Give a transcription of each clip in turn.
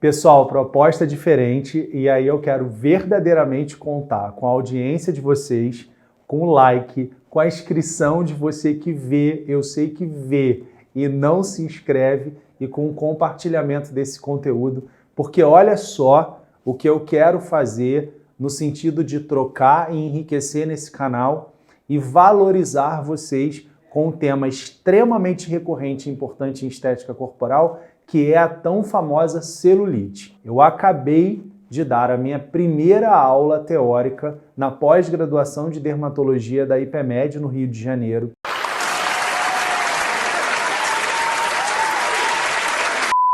Pessoal, proposta diferente e aí eu quero verdadeiramente contar com a audiência de vocês, com o like, com a inscrição de você que vê, eu sei que vê e não se inscreve e com o compartilhamento desse conteúdo, porque olha só o que eu quero fazer no sentido de trocar e enriquecer nesse canal e valorizar vocês com um tema extremamente recorrente e importante em estética corporal, que é a tão famosa celulite. Eu acabei de dar a minha primeira aula teórica na pós-graduação de dermatologia da IPMED no Rio de Janeiro.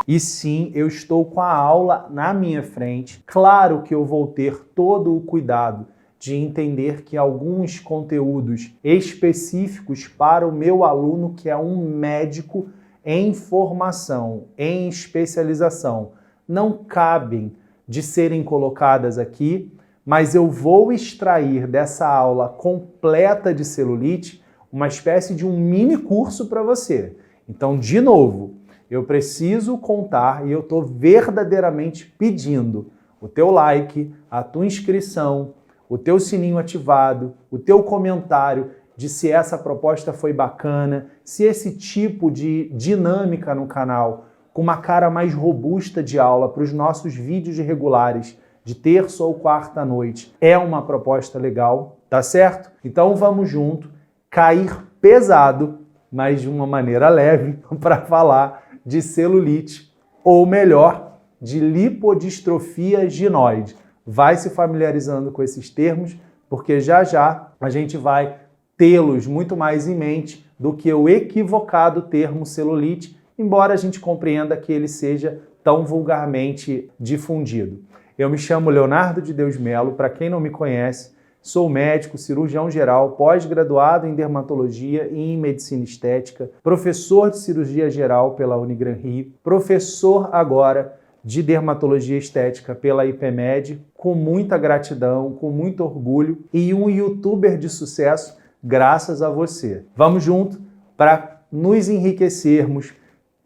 E sim, eu estou com a aula na minha frente. Claro que eu vou ter todo o cuidado de entender que alguns conteúdos específicos para o meu aluno, que é um médico em formação, em especialização, não cabem de serem colocadas aqui, mas eu vou extrair dessa aula completa de celulite uma espécie de um mini curso para você. Então, de novo, eu preciso contar e eu estou verdadeiramente pedindo o teu like, a tua inscrição, o teu sininho ativado, o teu comentário de se essa proposta foi bacana, se esse tipo de dinâmica no canal, com uma cara mais robusta de aula para os nossos vídeos regulares, de terça ou quarta noite, é uma proposta legal, tá certo? Então vamos junto, cair pesado, mas de uma maneira leve, para falar de celulite, ou melhor, de lipodistrofia ginoide. Vai se familiarizando com esses termos, porque já já a gente vai tê-los muito mais em mente do que o equivocado termo celulite, embora a gente compreenda que ele seja tão vulgarmente difundido. Eu me chamo Leonardo de Deus Melo, para quem não me conhece, sou médico, cirurgião geral, pós-graduado em dermatologia e em medicina estética, professor de cirurgia geral pela Unigran Rio, professor agora de dermatologia estética pela IPMED, com muita gratidão, com muito orgulho, e um youtuber de sucesso graças a você. Vamos junto para nos enriquecermos,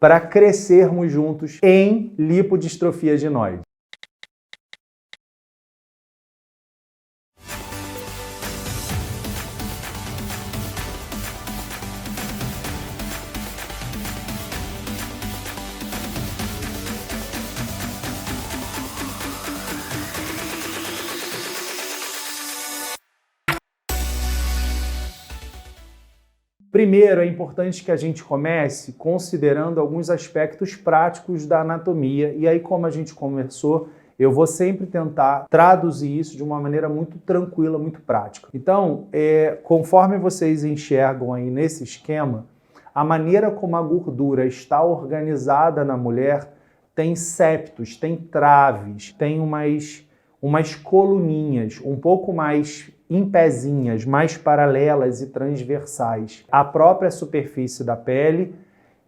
para crescermos juntos em lipodistrofia ginoide. Primeiro, é importante que a gente comece considerando alguns aspectos práticos da anatomia, e aí, como a gente conversou, eu vou sempre tentar traduzir isso de uma maneira muito tranquila, muito prática. Então, conforme vocês enxergam aí nesse esquema, a maneira como a gordura está organizada na mulher tem septos, tem traves, tem umas coluninhas um pouco mais em pezinhas, mais paralelas e transversais à própria superfície da pele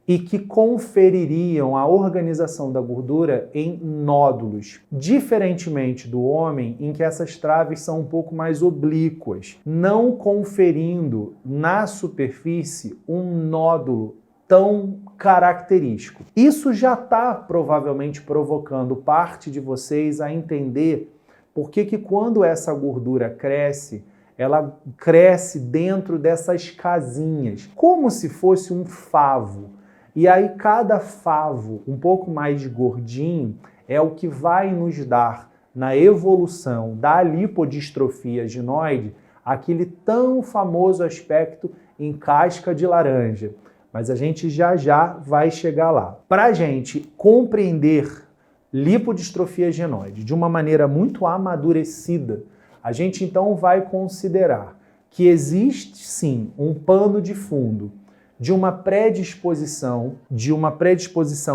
e que confeririam a organização da gordura em nódulos, diferentemente do homem, em que essas traves são um pouco mais oblíquas, não conferindo na superfície um nódulo tão característico. Isso já está provavelmente provocando parte de vocês a entender por que quando essa gordura cresce, ela cresce dentro dessas casinhas, como se fosse um favo. E aí cada favo, um pouco mais gordinho, é o que vai nos dar, na evolução da lipodistrofia ginoide, aquele tão famoso aspecto em casca de laranja. Mas a gente já vai chegar lá. Para a gente compreender lipodistrofia ginoide de uma maneira muito amadurecida, a gente então vai considerar que existe sim um pano de fundo de uma predisposição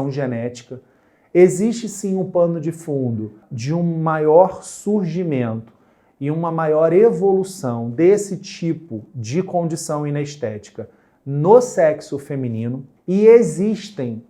genética, existe sim um pano de fundo de um maior surgimento e uma maior evolução desse tipo de condição inestética no sexo feminino, e existem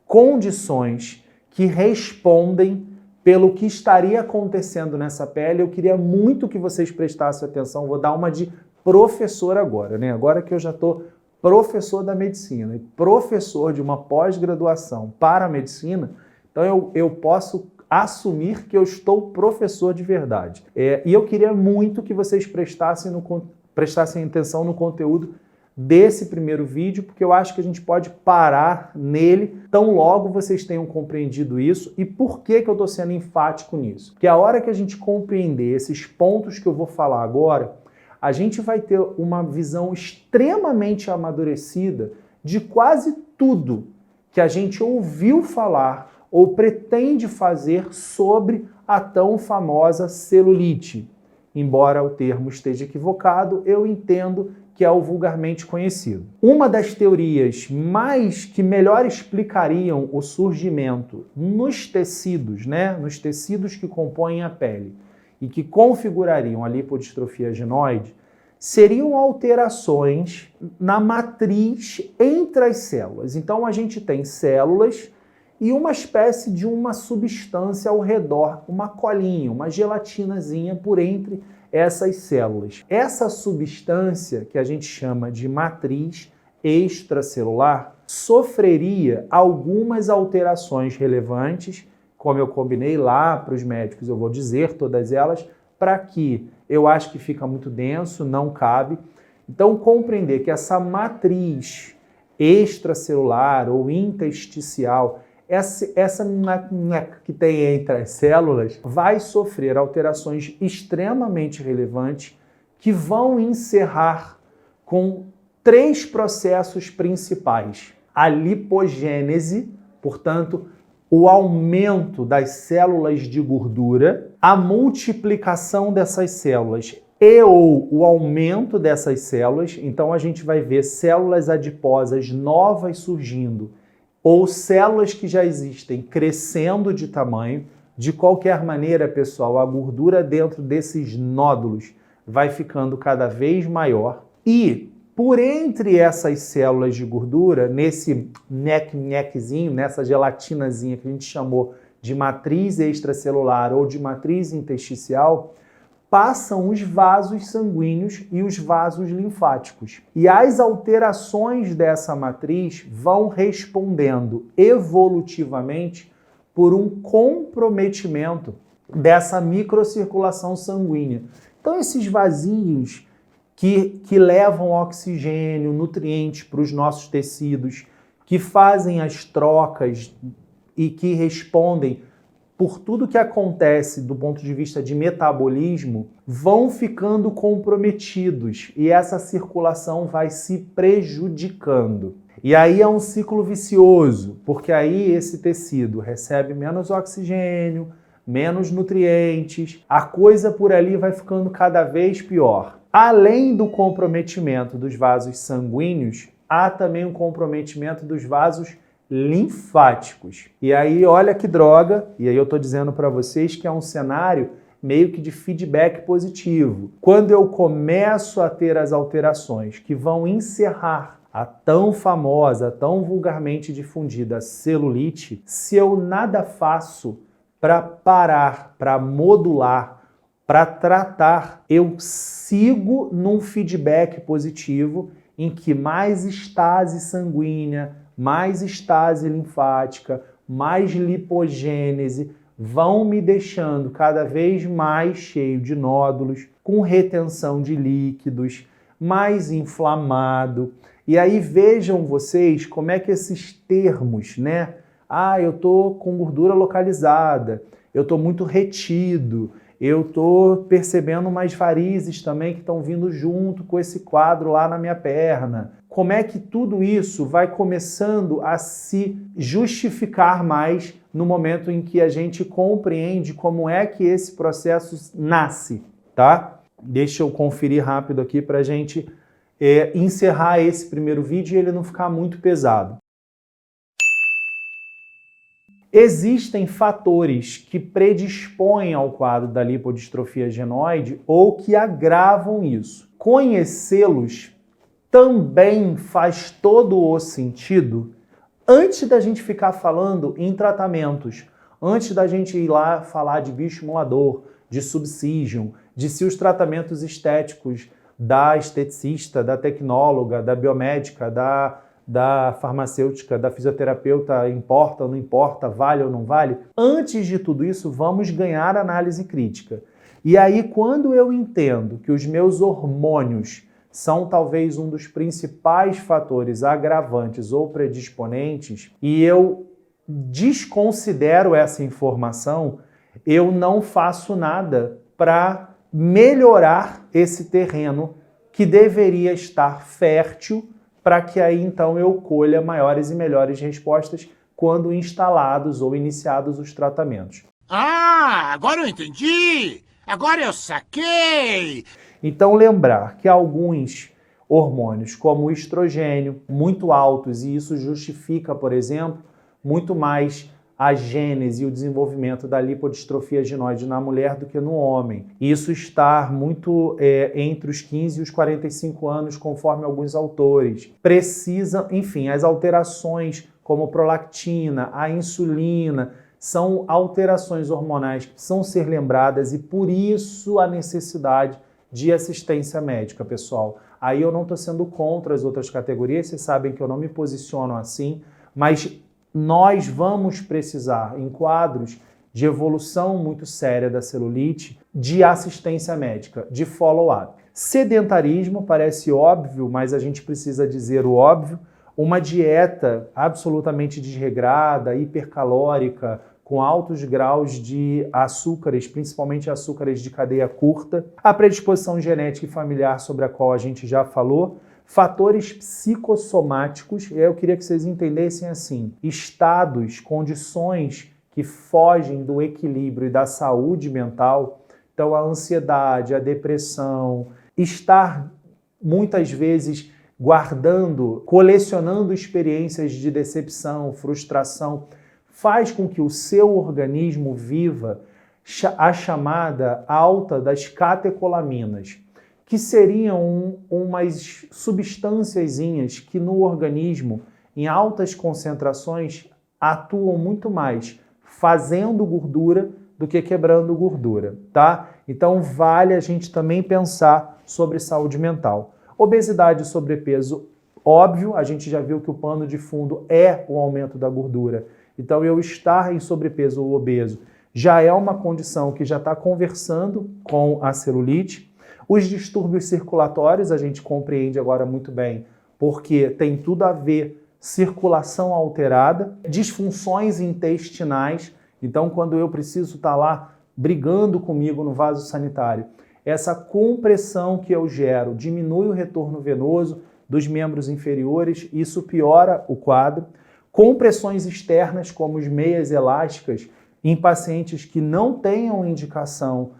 condições que respondem pelo que estaria acontecendo nessa pele. Eu queria muito que vocês prestassem atenção, vou dar uma de professor agora, né? Agora que eu já estou professor da medicina e professor de uma pós-graduação para a medicina, então eu posso assumir que eu estou professor de verdade. E eu queria muito que vocês prestassem atenção no conteúdo desse primeiro vídeo, porque eu acho que a gente pode parar nele tão logo vocês tenham compreendido isso. E por que eu estou sendo enfático nisso? Porque a hora que a gente compreender esses pontos que eu vou falar agora, a gente vai ter uma visão extremamente amadurecida de quase tudo que a gente ouviu falar ou pretende fazer sobre a tão famosa celulite. Embora o termo esteja equivocado, eu entendo que é o vulgarmente conhecido. Uma das teorias que melhor explicariam o surgimento nos tecidos, nos tecidos que compõem a pele e que configurariam a lipodistrofia adenoide, seriam alterações na matriz entre as células. Então a gente tem células e uma espécie de uma substância ao redor, uma colinha, uma gelatinazinha por entre essas células. Essa substância, que a gente chama de matriz extracelular, sofreria algumas alterações relevantes, como eu combinei lá para os médicos, eu vou dizer todas elas, para que eu acho que fica muito denso, não cabe. Então, compreender que essa matriz extracelular ou intersticial, essa que tem entre as células, vai sofrer alterações extremamente relevantes que vão encerrar com 3 processos principais. A lipogênese, portanto, o aumento das células de gordura, a multiplicação dessas células ou o aumento dessas células. Então a gente vai ver células adiposas novas surgindo ou células que já existem crescendo de tamanho. De qualquer maneira, pessoal, a gordura dentro desses nódulos vai ficando cada vez maior. E por entre essas células de gordura, nesse neckzinho, nessa gelatinazinha que a gente chamou de matriz extracelular ou de matriz intersticial, passam os vasos sanguíneos e os vasos linfáticos. E as alterações dessa matriz vão respondendo evolutivamente por um comprometimento dessa microcirculação sanguínea. Então, esses vasinhos que levam oxigênio, nutrientes para os nossos tecidos, que fazem as trocas e que respondem por tudo que acontece do ponto de vista de metabolismo, vão ficando comprometidos e essa circulação vai se prejudicando. E aí é um ciclo vicioso, porque aí esse tecido recebe menos oxigênio, menos nutrientes, a coisa por ali vai ficando cada vez pior. Além do comprometimento dos vasos sanguíneos, há também um comprometimento dos vasos linfáticos. E aí, olha que droga, e aí eu estou dizendo para vocês que é um cenário meio que de feedback positivo. Quando eu começo a ter as alterações que vão encerrar a tão famosa, tão vulgarmente difundida celulite, se eu nada faço para parar, para modular, para tratar, eu sigo num feedback positivo em que mais estase sanguínea, mais estase linfática, mais lipogênese vão me deixando cada vez mais cheio de nódulos, com retenção de líquidos, mais inflamado. E aí vejam vocês como é que esses termos, eu tô com gordura localizada, eu tô muito retido, eu tô percebendo umas varizes também que estão vindo junto com esse quadro lá na minha perna. Como é que tudo isso vai começando a se justificar mais no momento em que a gente compreende como é que esse processo nasce, tá? Deixa eu conferir rápido aqui para a gente encerrar esse primeiro vídeo e ele não ficar muito pesado. Existem fatores que predispõem ao quadro da lipodistrofia adenoide ou que agravam isso. Conhecê-los também faz todo o sentido antes da gente ficar falando em tratamentos, antes da gente ir lá falar de bioestimulador, de subsídio, de se os tratamentos estéticos da esteticista, da tecnóloga, da biomédica, da da farmacêutica, da fisioterapeuta, importa ou não importa, vale ou não vale? Antes de tudo isso, vamos ganhar análise crítica. E aí, quando eu entendo que os meus hormônios são talvez um dos principais fatores agravantes ou predisponentes, e eu desconsidero essa informação, eu não faço nada para melhorar esse terreno que deveria estar fértil para que aí então eu colha maiores e melhores respostas quando instalados ou iniciados os tratamentos. Ah, agora eu entendi! Agora eu saquei! Então lembrar que alguns hormônios, como o estrogênio, muito altos, e isso justifica, por exemplo, muito mais a gênese e o desenvolvimento da lipodistrofia adenoide na mulher do que no homem. Isso está muito entre os 15 e os 45 anos, conforme alguns autores. Precisa, enfim, as alterações como prolactina, a insulina, são alterações hormonais que precisam ser lembradas e por isso a necessidade de assistência médica, pessoal. Aí eu não estou sendo contra as outras categorias, vocês sabem que eu não me posiciono assim, mas nós vamos precisar, em quadros de evolução muito séria da celulite, de assistência médica, de follow-up. Sedentarismo parece óbvio, mas a gente precisa dizer o óbvio. Uma dieta absolutamente desregrada, hipercalórica, com altos graus de açúcares, principalmente açúcares de cadeia curta. A predisposição genética e familiar, sobre a qual a gente já falou. Fatores psicossomáticos, e eu queria que vocês entendessem assim, estados, condições que fogem do equilíbrio e da saúde mental, então a ansiedade, a depressão, estar muitas vezes guardando, colecionando experiências de decepção, frustração, faz com que o seu organismo viva a chamada alta das catecolaminas, que seriam umas substânciazinhas que no organismo, em altas concentrações, atuam muito mais fazendo gordura do que quebrando gordura, tá? Então vale a gente também pensar sobre saúde mental. Obesidade e sobrepeso, óbvio, a gente já viu que o pano de fundo é o aumento da gordura. Então eu estar em sobrepeso ou obeso já é uma condição que já está conversando com a celulite. Os distúrbios circulatórios a gente compreende agora muito bem, porque tem tudo a ver circulação alterada, disfunções intestinais. Então, quando eu preciso estar lá brigando comigo no vaso sanitário, essa compressão que eu gero diminui o retorno venoso dos membros inferiores, isso piora o quadro. Compressões externas, como as meias elásticas, em pacientes que não tenham indicação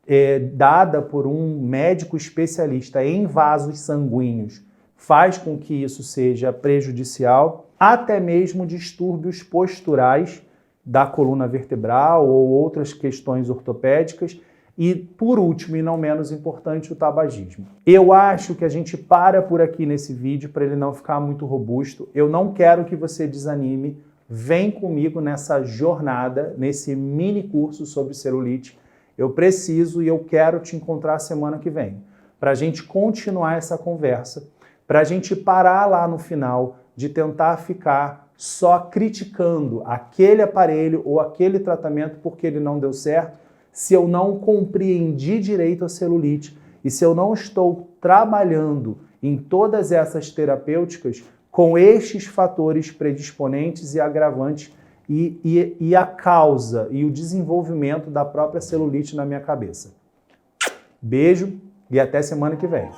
dada por um médico especialista em vasos sanguíneos, faz com que isso seja prejudicial, até mesmo distúrbios posturais da coluna vertebral ou outras questões ortopédicas e, por último e não menos importante, o tabagismo. Eu acho que a gente para por aqui nesse vídeo para ele não ficar muito robusto. Eu não quero que você desanime. Vem comigo nessa jornada, nesse mini curso sobre celulite. Eu preciso e eu quero te encontrar semana que vem, para a gente continuar essa conversa, para a gente parar lá no final de tentar ficar só criticando aquele aparelho ou aquele tratamento porque ele não deu certo, se eu não compreendi direito a celulite e se eu não estou trabalhando em todas essas terapêuticas com estes fatores predisponentes e agravantes e a causa e o desenvolvimento da própria celulite na minha cabeça. Beijo e até semana que vem.